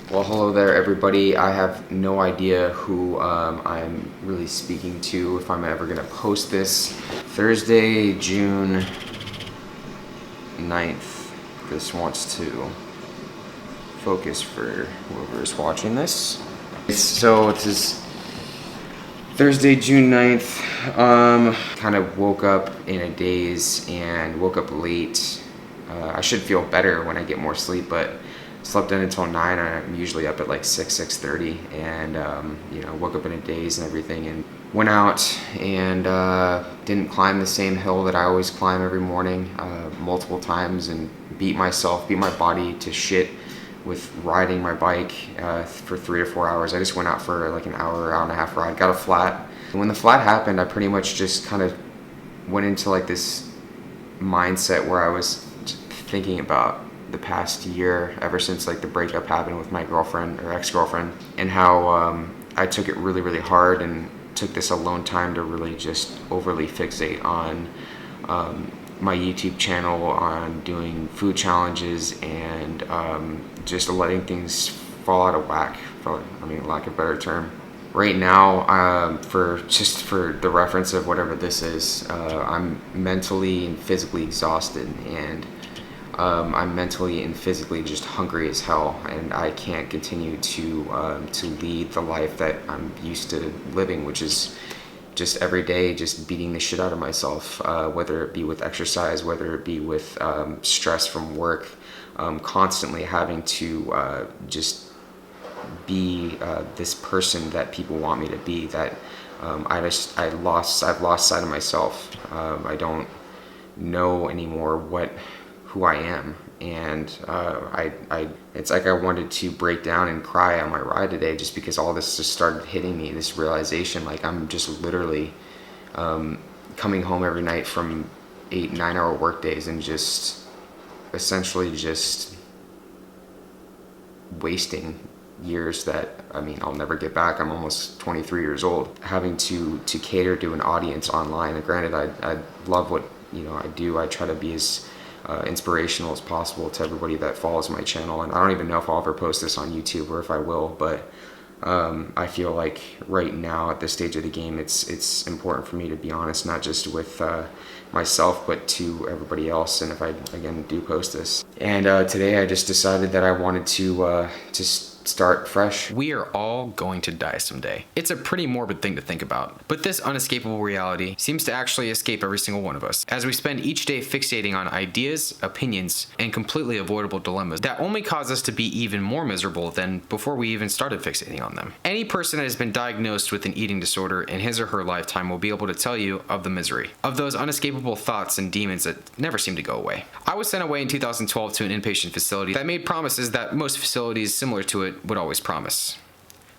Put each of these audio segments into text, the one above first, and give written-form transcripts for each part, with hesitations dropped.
Well, hello there, everybody. I have no idea who I'm really speaking to, if I'm ever going to post this. Thursday, June 9th. This wants to focus for whoever is watching this. So it is Thursday, June 9th. Kind of woke up in a daze and woke up late. I should feel better when I get more sleep, but slept in until 9, and I'm usually up at like 6:30, and woke up in a daze and everything, and went out and didn't climb the same hill that I always climb every morning multiple times, and beat my body to shit with riding my bike for 3 or 4 hours. I just went out for like an hour and a half ride, got a flat. And when the flat happened, I pretty much just kind of went into like this mindset where I was thinking about the past year, ever since like the breakup happened with my girlfriend or ex-girlfriend, and how I took it really, really hard and took this alone time to really just overly fixate on my YouTube channel, on doing food challenges, and just letting things fall out of whack, for lack of a better term. Right now, for the reference of whatever this is, I'm mentally and physically exhausted, and I'm mentally and physically just hungry as hell, and I can't continue to lead the life that I'm used to living, which is just every day just beating the shit out of myself, whether it be with exercise, whether it be with stress from work, constantly having to just be this person that people want me to be, that I've lost sight of myself. I don't know anymore who I am, and it's like I wanted to break down and cry on my ride today, just because all this just started hitting me, this realization, like I'm just literally coming home every night from 8-9 hour work days and just essentially just wasting years that I'll never get back. I'm almost 23 years old, having to cater to an audience online. And granted, I love what I do. I try to be as inspirational as possible to everybody that follows my channel, and I don't even know if I'll ever post this on YouTube or if I will, but I feel like right now at this stage of the game, it's important for me to be honest, not just with myself, but to everybody else. And if I again do post this, and today I just decided that I wanted to just start fresh. We are all going to die someday. It's a pretty morbid thing to think about, but this unescapable reality seems to actually escape every single one of us, as we spend each day fixating on ideas, opinions, and completely avoidable dilemmas that only cause us to be even more miserable than before we even started fixating on them. Any person that has been diagnosed with an eating disorder in his or her lifetime will be able to tell you of the misery, of those unescapable thoughts and demons that never seem to go away. I was sent away in 2012 to an inpatient facility that made promises that most facilities similar to it would always promise.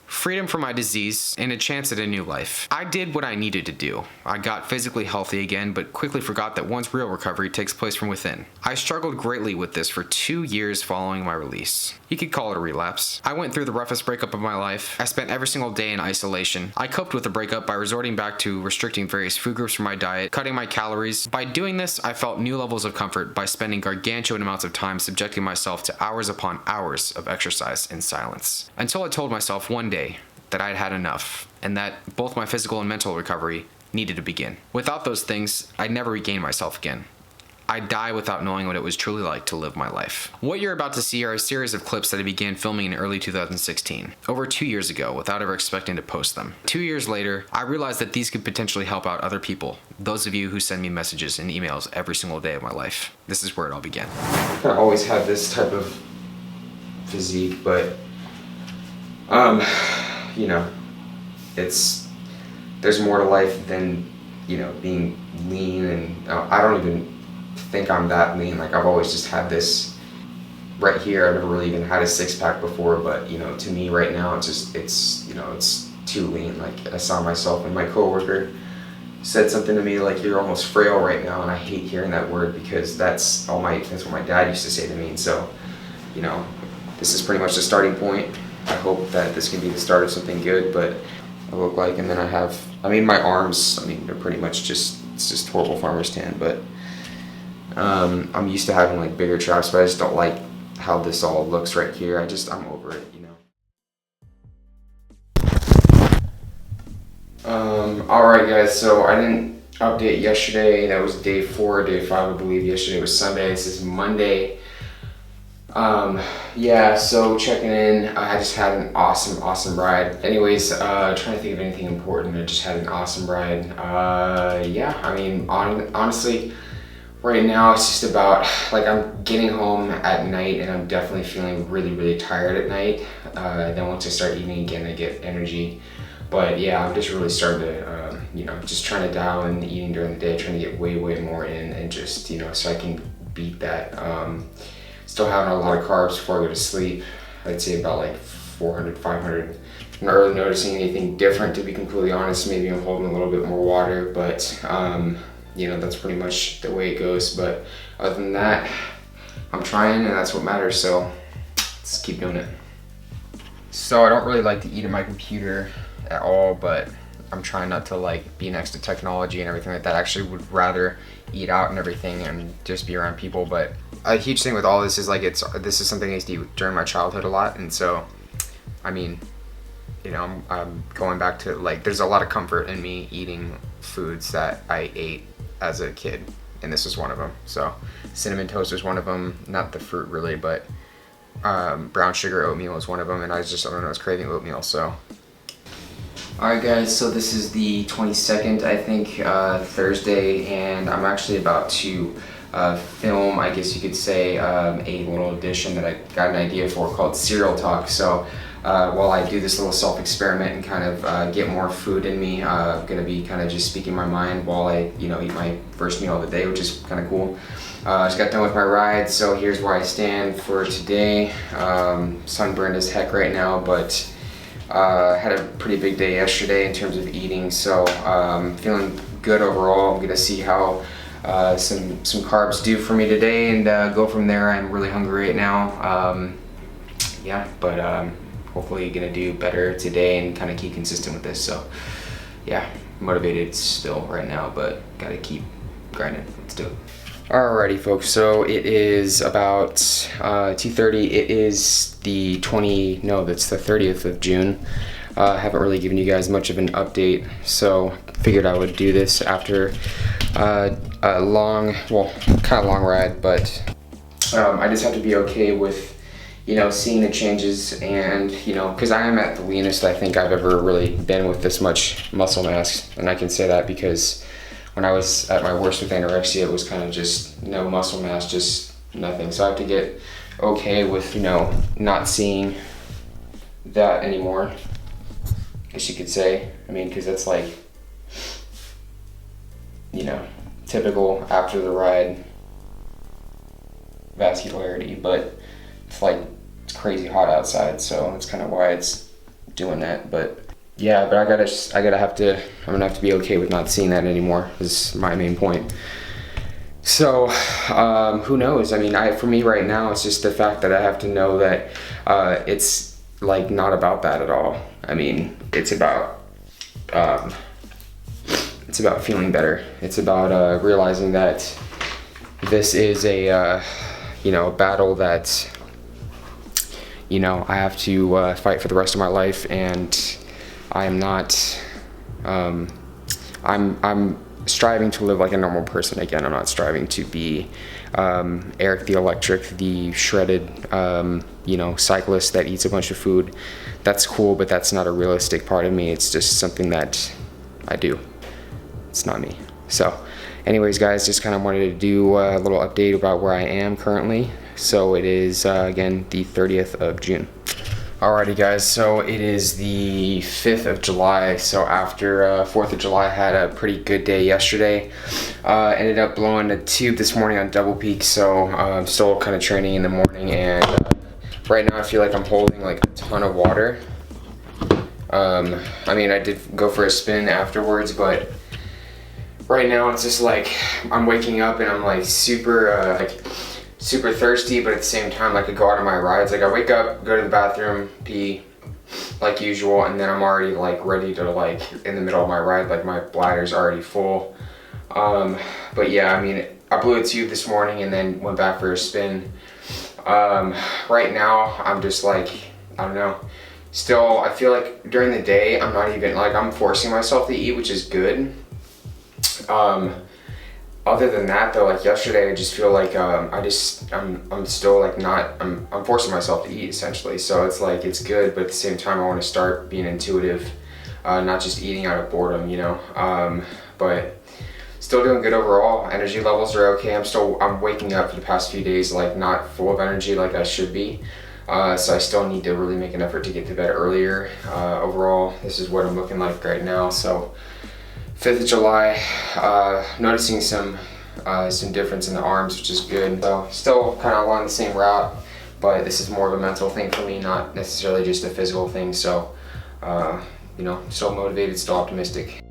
Freedom from my disease and a chance at a new life. I did what I needed to do. I got physically healthy again, but quickly forgot that one's real recovery takes place from within. I struggled greatly with this for 2 years following my release. You could call it a relapse. I went through the roughest breakup of my life. I spent every single day in isolation. I coped with the breakup by resorting back to restricting various food groups from my diet, cutting my calories. By doing this, I felt new levels of comfort by spending gargantuan amounts of time subjecting myself to hours upon hours of exercise in silence. Until I told myself one day that I'd had enough, and that both my physical and mental recovery needed to begin. Without those things, I'd never regain myself again. I'd die without knowing what it was truly like to live my life. What you're about to see are a series of clips that I began filming in early 2016, over 2 years ago, without ever expecting to post them. 2 years later, I realized that these could potentially help out other people, those of you who send me messages and emails every single day of my life. This is where it all began. I always had this type of physique, but there's more to life than being lean, and I don't even think I'm that lean. Like, I've always just had this right here. I've never really even had a six-pack before, but to me right now it's too lean. Like, I saw myself, and my coworker said something to me like, "You're almost frail right now," and I hate hearing that word, because that's what my dad used to say to me. And so this is pretty much the starting point. I hope that this can be the start of something good, but I look like, and then I have, my arms, they're pretty much it's just horrible farmer's tan, but I'm used to having like bigger traps, but I just don't like how this all looks right here. I'm over it, Alright guys, so I didn't update yesterday. That was day 4, day 5 I believe. Yesterday was Sunday, this is Monday. Yeah, so checking in. I just had an awesome ride. Anyways, trying to think of anything important. I just had an awesome ride. Yeah, I mean, honestly, right now it's just about, like, I'm getting home at night and I'm definitely feeling really tired at night. Then once I start eating again, I get energy. But yeah, I'm just really starting to, you know, just trying to dial in the eating during the day, trying to get way more in, and just, you know, so I can beat that. Still having a lot of carbs before I go to sleep. I'd say about like 400, 500. I'm not really noticing anything different, to be completely honest. Maybe I'm holding a little bit more water, but you know, that's pretty much the way it goes. But other than that, I'm trying, and that's what matters, so let's keep doing it. So I don't really like to eat at my computer at all, but I'm trying not to like be next to technology and everything like that. I actually would rather eat out and everything and just be around people. But a huge thing with all this is like, this is something I used to eat during my childhood a lot, and so I mean, you know, I'm going back to, like, there's a lot of comfort in me eating foods that I ate as a kid, and this was one of them. So cinnamon toast was one of them, not the fruit really, but brown sugar oatmeal was one of them, and I don't know, I was craving oatmeal, so. Alright guys, so this is the 22nd, I think, Thursday, and I'm actually about to film, I guess you could say, a little edition that I got an idea for called Cereal Talk. So while I do this little self-experiment and kind of get more food in me, I'm going to be kind of just speaking my mind while I, you know, eat my first meal of the day, which is kind of cool. Just got done with my ride, so here's where I stand for today. Sunburned as heck right now, but had a pretty big day yesterday in terms of eating, so feeling good overall. I'm gonna see how some carbs do for me today, and go from there. I'm really hungry right now. Yeah, but hopefully gonna do better today and kind of keep consistent with this. So yeah, motivated still right now, but gotta keep grinding. Let's do it. Alrighty folks, so it is about 2:30. It is the 30th of June. I haven't really given you guys much of an update, so figured I would do this after a long, well, kind of long ride, but I just have to be okay with, you know, seeing the changes, and, you know, because I am at the leanest I think I've ever really been with this much muscle mass, and I can say that because when I was at my worst with anorexia, it was kind of just no muscle mass, just nothing. So I have to get okay with, you know, not seeing that anymore, I guess you could say. I mean, because that's like, you know, typical after the ride vascularity, but it's like, it's crazy hot outside, so that's kind of why it's doing that. But yeah, but I'm gonna have to be okay with not seeing that anymore, is my main point. So, who knows? I mean, for me right now, it's just the fact that I have to know that it's like not about that at all. I mean, it's about feeling better. It's about realizing that this is a you know, battle that, you know, I have to fight for the rest of my life, and I am not, I'm striving to live like a normal person again. I'm not striving to be ErikTheElectric, the shredded, you know, cyclist that eats a bunch of food. That's cool, but that's not a realistic part of me. It's just something that I do. It's not me. So anyways, guys, just kind of wanted to do a little update about where I am currently. So it is, again, the 30th of June. Alrighty guys, so it is the 5th of July, so after 4th of July, I had a pretty good day yesterday. Ended up blowing a tube this morning on double peak, so I'm still kind of training in the morning, and right now I feel like I'm holding like a ton of water. I mean, I did go for a spin afterwards, but right now it's just like, I'm waking up and I'm like super thirsty, but at the same time, like, I go out on my rides, like I wake up, go to the bathroom, pee like usual, and then I'm already like ready to, like, in the middle of my ride, like my bladder's already full. But yeah, I mean, I blew a tube this morning and then went back for a spin. Right now I'm just like, I don't know, Still, I feel like during the day, I'm not even, like, I'm forcing myself to eat, which is good. Other than that though, like yesterday, I just feel like I'm still like not, I'm forcing myself to eat essentially. So it's like, it's good, but at the same time I want to start being intuitive, not just eating out of boredom, you know. But still doing good overall. Energy levels are okay. I'm waking up for the past few days like not full of energy like I should be. So I still need to really make an effort to get to bed earlier. Overall, this is what I'm looking like right now. So 5th of July, noticing some difference in the arms, which is good. So still kind of along the same route, but this is more of a mental thing for me, not necessarily just a physical thing. So, you know, still motivated, still optimistic.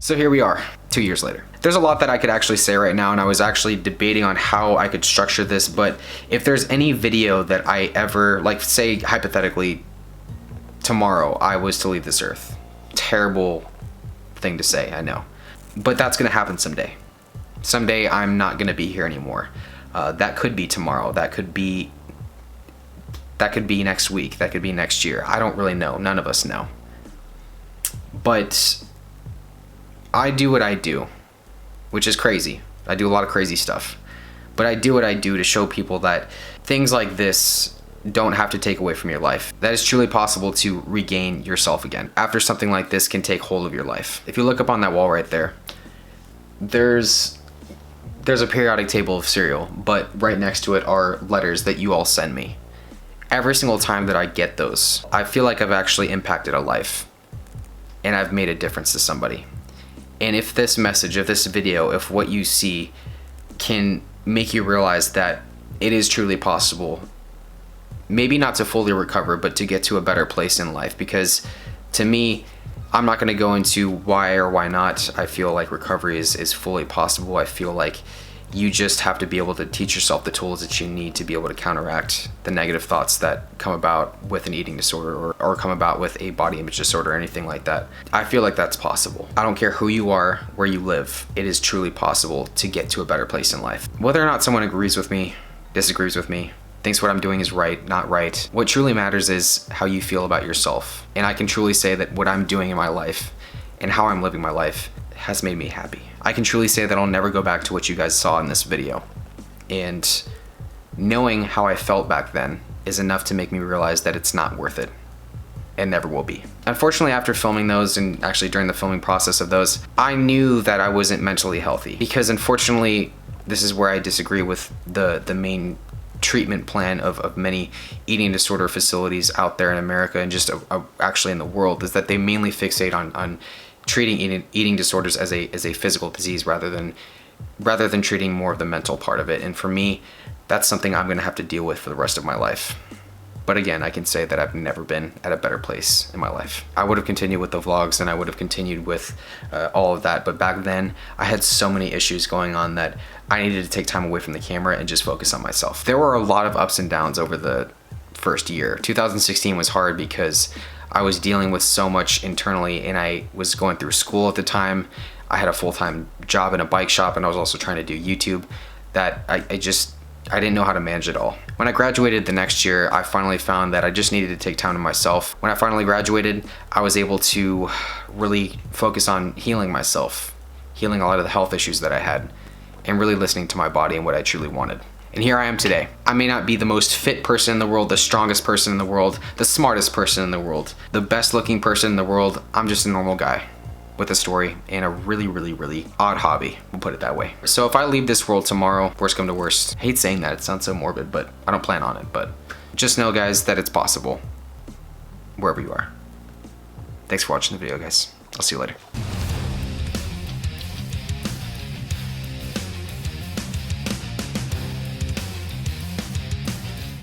So here we are, 2 years later. There's a lot that I could actually say right now, and I was actually debating on how I could structure this, but if there's any video that I ever, like say hypothetically, tomorrow I was to leave this earth. Terrible thing to say, I know. But that's gonna happen someday. Someday I'm not gonna be here anymore. That could be tomorrow, that could be next week, that could be next year. I don't really know, none of us know. But I do what I do, which is crazy. I do a lot of crazy stuff. But I do what I do to show people that things like this don't have to take away from your life. That is truly possible to regain yourself again after something like this can take hold of your life. If you look up on that wall right there, there's a periodic table of cereal, but right next to it are letters that you all send me. Every single time that I get those, I feel like I've actually impacted a life and I've made a difference to somebody. And if this message, if this video, if what you see can make you realize that it is truly possible, maybe not to fully recover, but to get to a better place in life. Because to me, I'm not going to go into why or why not I feel like recovery is fully possible. I feel like you just have to be able to teach yourself the tools that you need to be able to counteract the negative thoughts that come about with an eating disorder or come about with a body image disorder or anything like that. I feel like that's possible. I don't care who you are, where you live, it is truly possible to get to a better place in life. Whether or not someone agrees with me, disagrees with me, thinks what I'm doing is right, not right, what truly matters is how you feel about yourself. And I can truly say that what I'm doing in my life and how I'm living my life has made me happy. I can truly say that I'll never go back to what you guys saw in this video. And knowing how I felt back then is enough to make me realize that it's not worth it. And never will be. Unfortunately, after filming those, and actually during the filming process of those, I knew that I wasn't mentally healthy. Because unfortunately, this is where I disagree with the main treatment plan of many eating disorder facilities out there in America and just actually in the world, is that they mainly fixate on treating eating disorders as a physical disease rather than treating more of the mental part of it. And for me, that's something I'm gonna have to deal with for the rest of my life. But again, I can say that I've never been at a better place in my life. I would have continued with the vlogs and I would have continued with all of that, but back then I had so many issues going on that I needed to take time away from the camera and just focus on myself. There were a lot of ups and downs over the first year. 2016 was hard because I was dealing with so much internally and I was going through school at the time. I had a full-time job in a bike shop and I was also trying to do YouTube that I didn't know how to manage it all. When I graduated the next year, I finally found that I just needed to take time to myself. When I finally graduated, I was able to really focus on healing myself, healing a lot of the health issues that I had, and really listening to my body and what I truly wanted. And here I am today. I may not be the most fit person in the world, the strongest person in the world, the smartest person in the world, the best looking person in the world. I'm just a normal guy with a story and a really, really, really odd hobby, we'll put it that way. So if I leave this world tomorrow, worst come to worst, I hate saying that, it sounds so morbid, but I don't plan on it, but just know guys that it's possible wherever you are. Thanks for watching the video guys. I'll see you later.